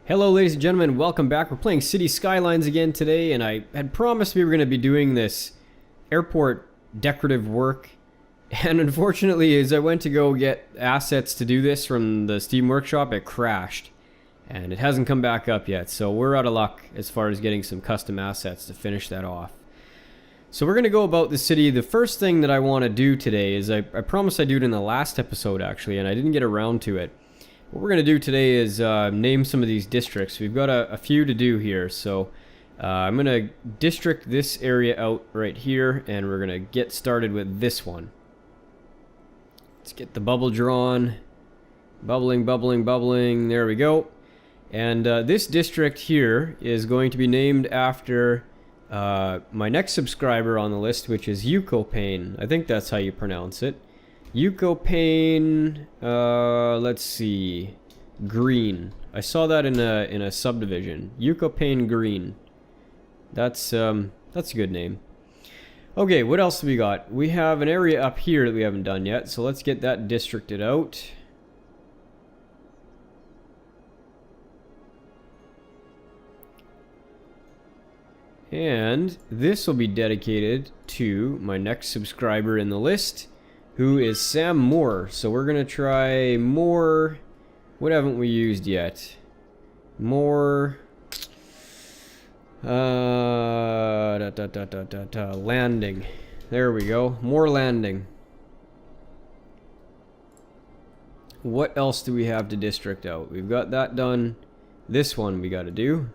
Hello ladies and gentlemen, welcome back. We're playing City Skylines again today, and I had promised we were going to be doing this airport decorative work, and unfortunately as I went to go get assets to do this from the Steam Workshop, it crashed. And it hasn't come back up yet, so we're out of luck as far as getting some custom assets to finish that off. So we're going to go about the city. The first thing that I want to do today is, I promised I'd do it in the last episode actually, and I didn't get around to it. What we're going to do today is name some of these districts. We've got a few to do here, so I'm going to district this area out right here, and we're going to get started with this one. Let's get the bubble drawn. Bubbling, bubbling, bubbling. There we go. And this district here is going to be named after my next subscriber on the list, which is Yuko. I think that's how you pronounce it. Yuko, let's see, Green. I saw that in a subdivision. Yuko Green. That's a good name. Okay, what else do we got? We have an area up here that we haven't done yet, so let's get that districted out. And this will be dedicated to my next subscriber in the list, who is Sam Moore. So we're going to try more. What haven't we used yet? More. Landing. There we go. More landing. What else do we have to district out? We've got that done. This one we got to do.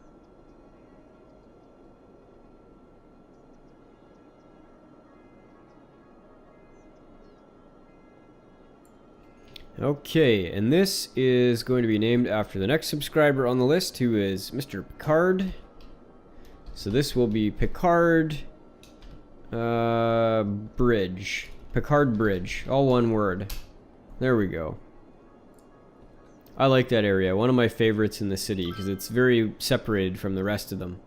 Okay, and this is going to be named after the next subscriber on the list, who is Mr. Picard. So this will be Picard Bridge. Picard Bridge, all one word. There we go. I like that area, one of my favorites in the city, because it's very separated from the rest of them.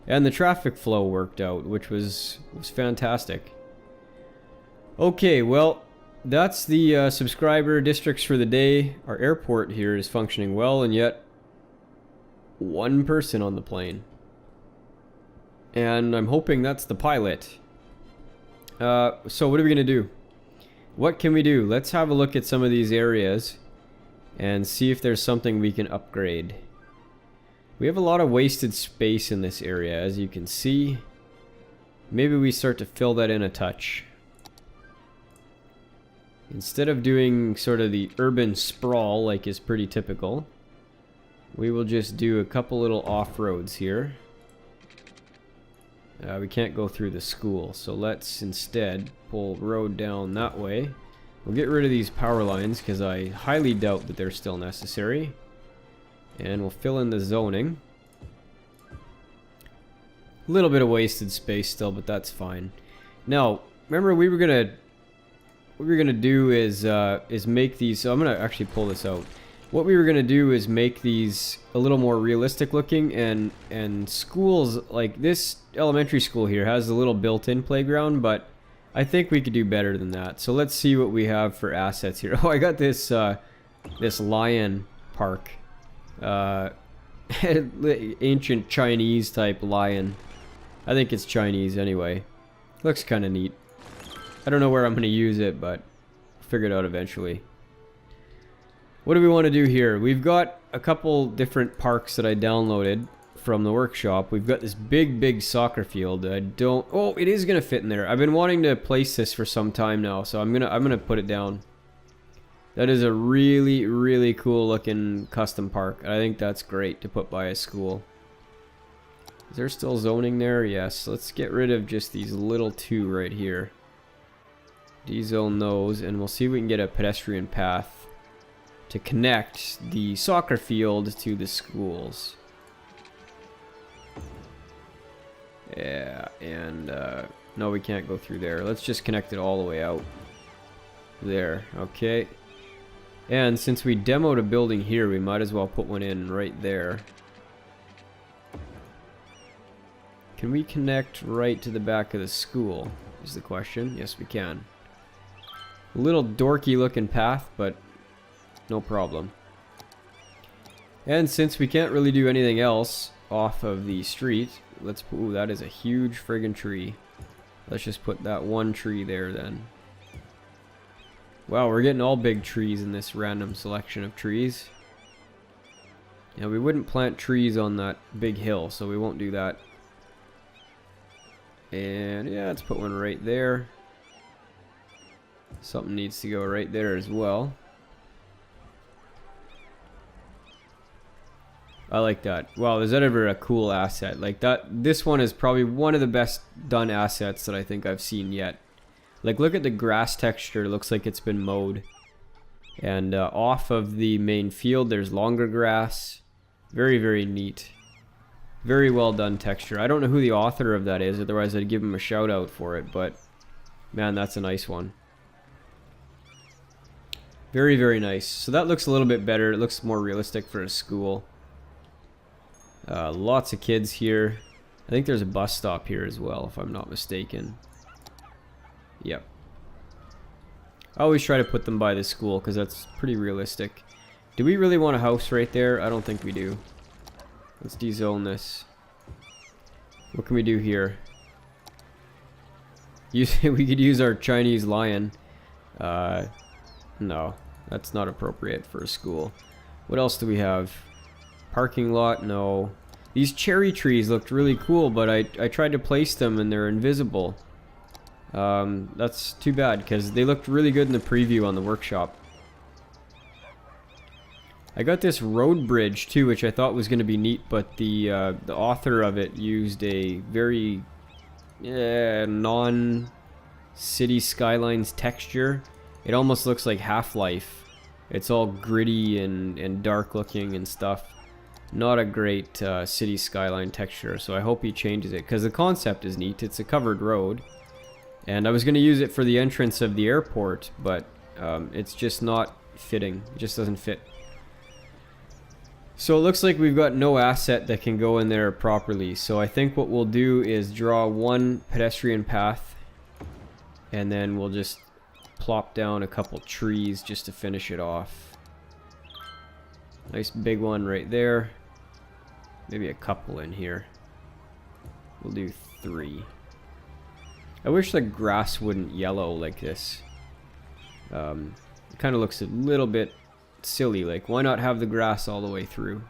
And the traffic flow worked out, which was fantastic. Okay, well, that's the subscriber districts for the day. Our airport here is functioning well, and yet one person on the plane. And I'm hoping that's the pilot. So what are we going to do? What can we do? Let's have a look at some of these areas and see if there's something we can upgrade. We have a lot of wasted space in this area, as you can see. Maybe we start to fill that in a touch. Instead of doing sort of the urban sprawl like is pretty typical, we will just do a couple little off-roads here. We can't go through the school, so let's instead pull road down that way. We'll get rid of these power lines because I highly doubt that they're still necessary. And we'll fill in the zoning. A little bit of wasted space still, but that's fine. Now, remember what we're gonna do is make these. So I'm gonna actually pull this out. What we were gonna do is make these a little more realistic looking, and schools like this elementary school here has a little built-in playground, but I think we could do better than that. So let's see what we have for assets here. Oh, I got this this lion park, ancient Chinese type lion. I think it's Chinese anyway. Looks kind of neat. I don't know where I'm going to use it, but I'll figure it out eventually. What do we want to do here? We've got a couple different parks that I downloaded from the workshop. We've got this big soccer field. Oh, it is going to fit in there. I've been wanting to place this for some time now, so I'm gonna put it down. That is a really cool looking custom park. I think that's great to put by a school. Is there still zoning there? Yes. Let's get rid of just these little two right here. Dezone those, and we'll see if we can get a pedestrian path to connect the soccer field to the schools. Yeah, and no, we can't go through there. Let's just connect it all the way out. There, okay. And since we demoed a building here, we might as well put one in right there. Can we connect right to the back of the school, is the question. Yes, we can. A little dorky looking path, but no problem. And since we can't really do anything else off of the street, let's put, ooh, that is a huge friggin' tree. Let's just put that one tree there then. Wow, we're getting all big trees in this random selection of trees. Yeah, we wouldn't plant trees on that big hill, so we won't do that. And yeah, let's put one right there. Something needs to go right there as well. I like that. Wow, is that ever a cool asset? Like that, this one is probably one of the best done assets that I think I've seen yet. Like, look at the grass texture. It looks like it's been mowed. And off of the main field, there's longer grass. Very, very neat. Very well done texture. I don't know who the author of that is, otherwise I'd give him a shout out for it, but man, that's a nice one. Very, very nice. So that looks a little bit better. It looks more realistic for a school. Lots of kids here. I think there's a bus stop here as well, if I'm not mistaken. Yep. I always try to put them by the school because that's pretty realistic. Do we really want a house right there? I don't think we do. Let's dezone this. What can we do here? We could use our Chinese lion. No, that's not appropriate for a school. What else do we have? Parking lot? No. These cherry trees looked really cool, but I tried to place them and they're invisible. That's too bad because they looked really good in the preview on the workshop. I got this road bridge too, which I thought was going to be neat, but the author of it used a very non-city skylines texture. It almost looks like Half-Life. It's all gritty and dark looking and stuff. Not a great city skyline texture, so I hope he changes it because the concept is neat. It's a covered road, and I was going to use it for the entrance of the airport, but it's just not fitting. It just doesn't fit. So it looks like we've got no asset that can go in there properly. So I think what we'll do is draw one pedestrian path, and then we'll just plop down a couple trees just to finish it off. Nice big one right there. Maybe a couple in here. We'll do 3. I wish the grass wouldn't yellow like this. It kind of looks a little bit silly. Like, why not have the grass all the way through?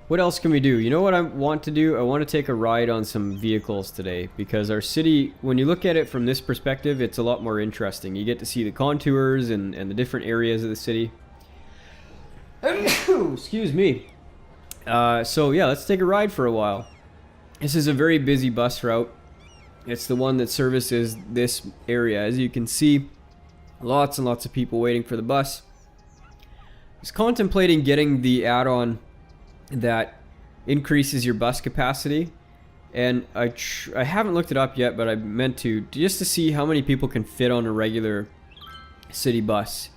What else can we do? You know what I want to do? I want to take a ride on some vehicles today, because our city, when you look at it from this perspective, it's a lot more interesting. You get to see the contours and the different areas of the city. Excuse me. So yeah, let's take a ride for a while. This is a very busy bus route. It's the one that services this area. As you can see, lots and lots of people waiting for the bus. I was contemplating getting the add-on that increases your bus capacity, and I haven't looked it up yet, but I meant to, just to see how many people can fit on a regular city bus.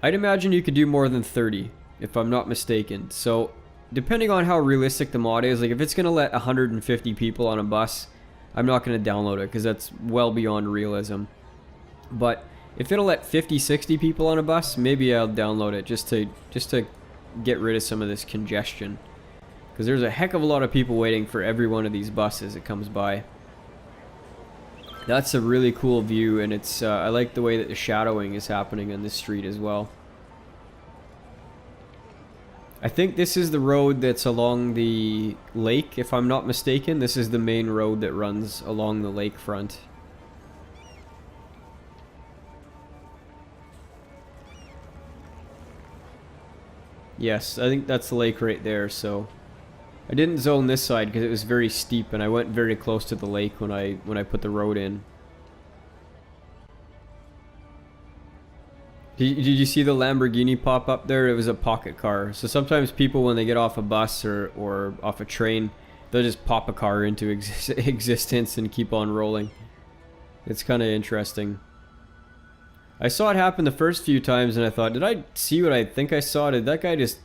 I'd imagine you could do more than 30, if I'm not mistaken. So depending on how realistic the mod is, like if it's gonna let 150 people on a bus, I'm not gonna download it because that's well beyond realism. But if it'll let 50-60 people on a bus, maybe I'll download it just to get rid of some of this congestion, because there's a heck of a lot of people waiting for every one of these buses that comes by. That's a really cool view, and it's I like the way that the shadowing is happening on this street as well. I think this is the road that's along the lake, if I'm not mistaken. This is the main road that runs along the lakefront. Yes, I think that's the lake right there. So I didn't zone this side because it was very steep, and I went very close to the lake when I put the road in. Did you see the Lamborghini pop up there? It was a pocket car. So sometimes people, when they get off a bus or off a train, they'll just pop a car into existence and keep on rolling. It's kind of interesting. I saw it happen the first few times, and I thought, did I see what I think I saw? Did that guy just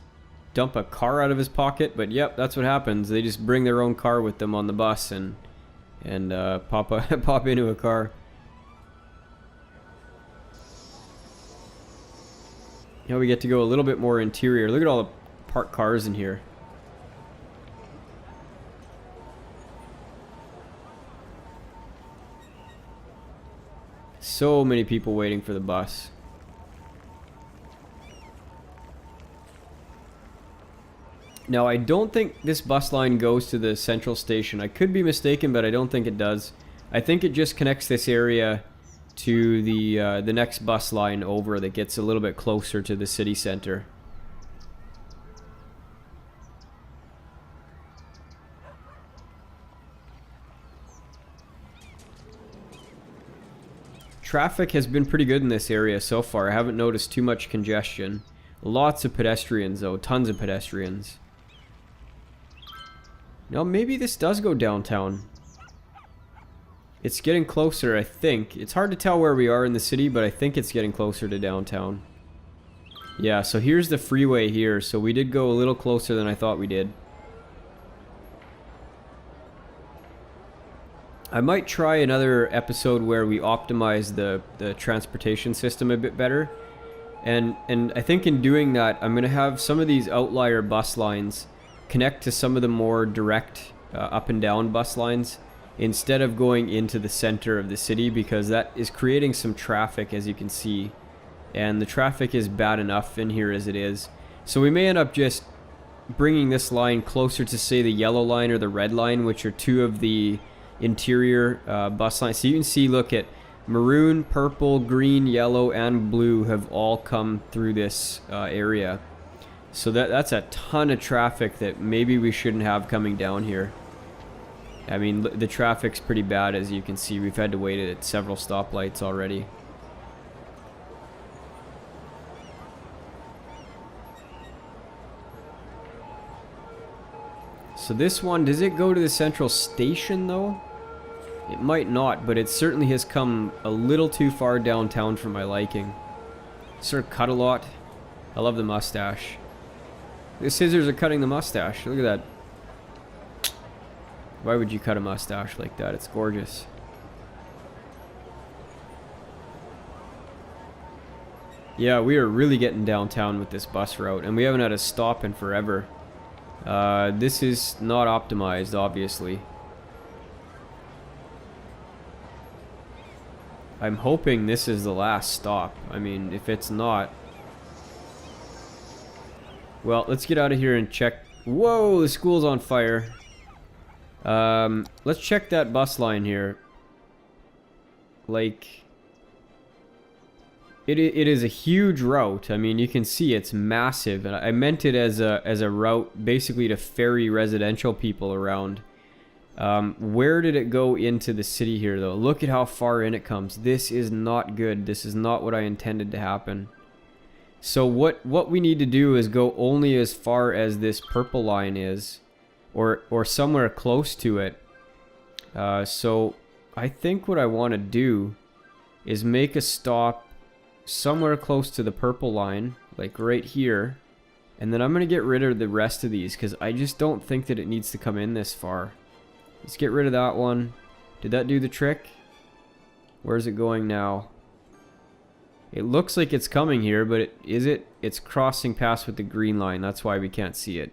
dump a car out of his pocket? But yep, that's what happens. They just bring their own car with them on the bus and pop into a car. Now we get to go a little bit more interior. Look at all the parked cars in here. So many people waiting for the bus. Now, I don't think this bus line goes to the central station. I could be mistaken, but I don't think it does. I think it just connects this area to the next bus line over that gets a little bit closer to the city center. Traffic has been pretty good in this area so far. I haven't noticed too much congestion. Lots of pedestrians though, tons of pedestrians. Now maybe this does go downtown. It's getting closer, I think. It's hard to tell where we are in the city, but I think it's getting closer to downtown. Yeah, so here's the freeway here. So we did go a little closer than I thought we did. I might try another episode where we optimize the transportation system a bit better. And I think in doing that, I'm going to have some of these outlier bus lines connect to some of the more direct up and down bus lines instead of going into the center of the city, because that is creating some traffic, as you can see, and the traffic is bad enough in here as it is. So we may end up just bringing this line closer to, say, the yellow line or the red line, which are two of the interior bus lines. So you can see, look at maroon, purple, green, yellow, and blue have all come through this area. So that's a ton of traffic that maybe we shouldn't have coming down here. I mean, the traffic's pretty bad, as you can see. We've had to wait at several stoplights already. So this one, does it go to the central station though? It might not, but it certainly has come a little too far downtown for my liking. Sort of cut a lot. I love the mustache. The scissors are cutting the mustache. Look at that. Why would you cut a mustache like that? It's gorgeous. Yeah, we are really getting downtown with this bus route, and we haven't had a stop in forever. This is not optimized, obviously. I'm hoping this is the last stop. I mean, if it's not... Well, let's get out of here and check... Whoa, the school's on fire. Let's check that bus line here. Like... It is a huge route. I mean, you can see it's massive. And I meant it as a route basically to ferry residential people around. Where did it go into the city here, though? Look at how far in it comes. This is not good. This is not what I intended to happen. So what we need to do is go only as far as this purple line is, or somewhere close to it. So I think what I want to do is make a stop somewhere close to the purple line, like right here, and then I'm going to get rid of the rest of these, because I just don't think that it needs to come in this far. Let's get rid of that one. Did that do the trick? Where's it going now? It looks like it's coming here, but is it? It's crossing past with the green line. That's why we can't see it.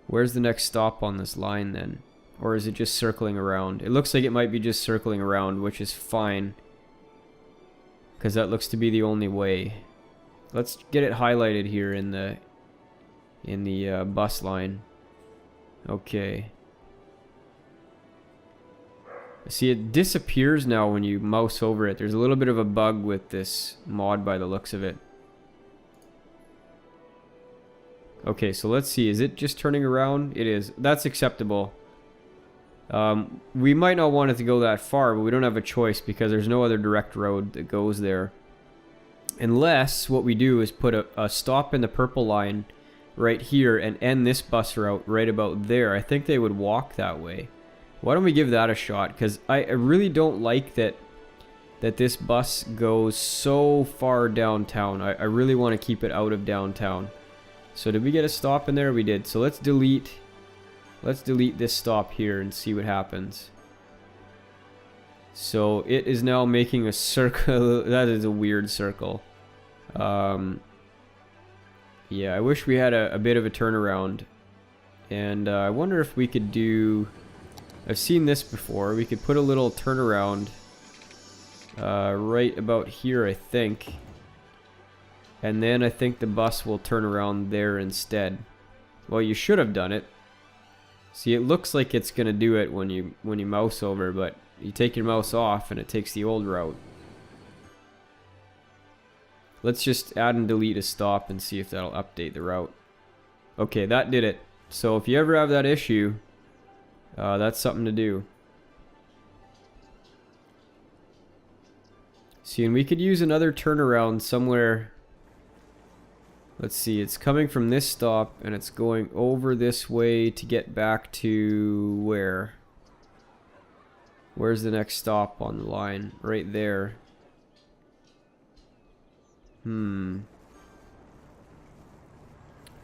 Where's the next stop on this line then? Or is it just circling around? It looks like it might be just circling around, which is fine, because that looks to be the only way. Let's get it highlighted here in the bus line. Okay. See, it disappears now when you mouse over it. There's a little bit of a bug with this mod by the looks of it. Okay, so let's see. Is it just turning around? It is. That's acceptable. We might not want it to go that far, but we don't have a choice because there's no other direct road that goes there. Unless what we do is put a stop in the purple line right here and end this bus route right about there. I think they would walk that way. Why don't we give that a shot? Because I really don't like that this bus goes so far downtown. I really want to keep it out of downtown. So did we get a stop in there? We did. So let's delete this stop here and see what happens. So it is now making a circle. That is a weird circle. Yeah, I wish we had a bit of a turnaround. And I wonder if we could do... I've seen this before. We could put a little turnaround right about here, I think. And then I think the bus will turn around there instead. Well, you should have done it. See, it looks like it's gonna do it when you mouse over, but you take your mouse off and it takes the old route. Let's just add and delete a stop and see if that'll update the route. Okay, that did it. So if you ever have that issue, that's something to do. See, and we could use another turnaround somewhere. Let's see, it's coming from this stop and it's going over this way to get back to where? Where's the next stop on the line? Right there. I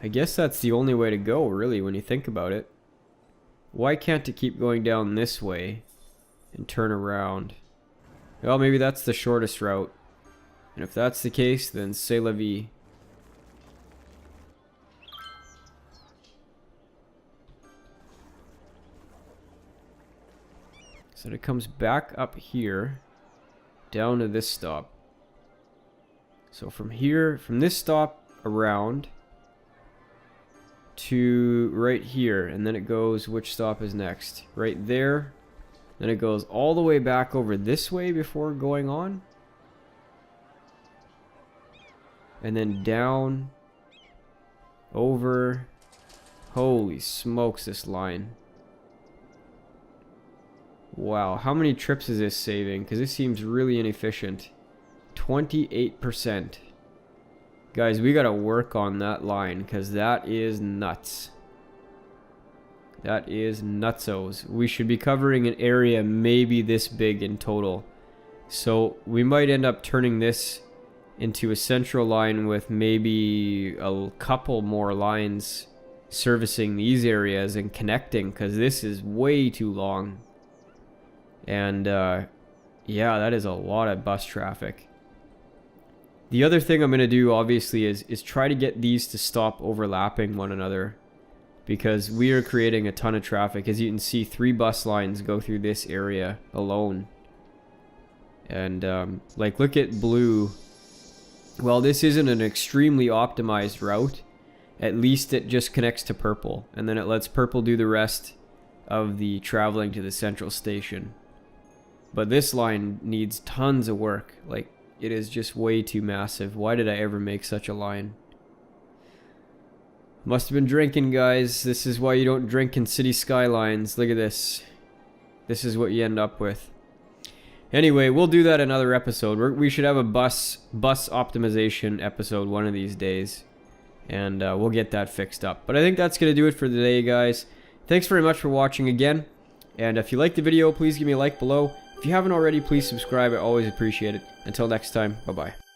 guess that's the only way to go, really, when you think about it. Why can't it keep going down this way and turn around? Well, maybe that's the shortest route. And if that's the case, then c'est la vie. So it comes back up here, down to this stop. So from here, from this stop around to right here, and then it goes, which stop is next? Right there. Then it goes all the way back over this way before going on. And then down, over. Holy smokes, this line. Wow, how many trips is this saving? Because this seems really inefficient. 28%. Guys, we gotta work on that line because that is nuts. That is nutsos. We should be covering an area maybe this big in total. So we might end up turning this into a central line with maybe a couple more lines servicing these areas and connecting, because this is way too long. And yeah, that is a lot of bus traffic. The other thing I'm going to do, obviously, is try to get these to stop overlapping one another, because we are creating a ton of traffic. As you can see, 3 bus lines go through this area alone. And like, look at blue. Well, this isn't an extremely optimized route. At least it just connects to purple, and then it lets purple do the rest of the traveling to the central station. But this line needs tons of work. Like, it is just way too massive. Why did I ever make such a line? Must have been drinking, guys. This is why you don't drink in City Skylines. Look at this. This is what you end up with. Anyway, we'll do that another episode. We should have a bus optimization episode one of these days. And we'll get that fixed up. But I think that's going to do it for today, guys. Thanks very much for watching again. And if you liked the video, please give me a like below. If you haven't already, please subscribe. I always appreciate it. Until next time, bye-bye.